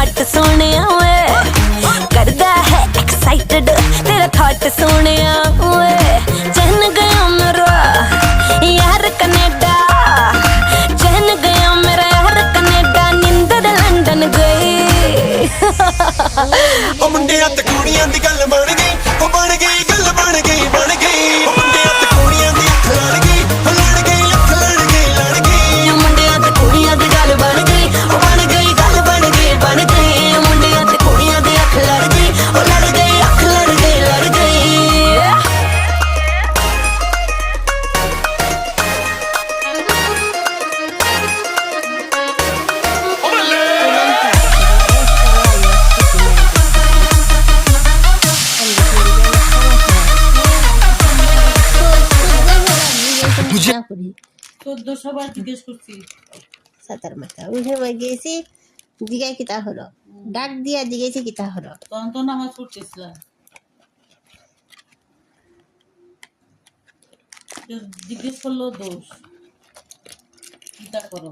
हट सोने वे करदा है एक्साइटेड तेरा थॉट सोने वे चहन गया मेरा यार कनेडा चहन गया मेरा यार कनेडा निंदर लंदन गई ओ मुंडियां ते कुड़ियां दी गल बन गई ओ बन गई गल बन गई बन गई ओ मुंडियां ते कुड़ियां दी अख लड़ गई लड़ गई अख लड़ गई लड़ गई मुंडियां ते कुड़ियां दी गल बन गई ओ बन गई गल बन गई बन गई मुंडियां ते कुड़ियां दी अख लड़ गई ओ लड़ गई अख लड़ गई लड़ गई মুঝে করি 1400 বার জিজ্ঞেস করছি সাতার মাথা ওই সময় গেছি জিগাই কিতা হলো ডাক দিয়া জিগেছি কিতা হলো তখন তো নামাজ পড়তেছিলাম জিজ্ঞেস করলো দোষ কিতা করো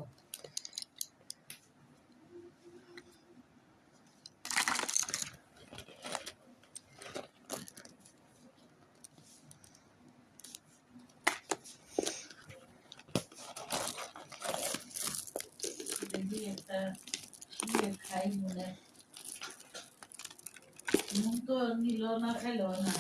একটা খাই মনে মুখ তো নিল না খাইল না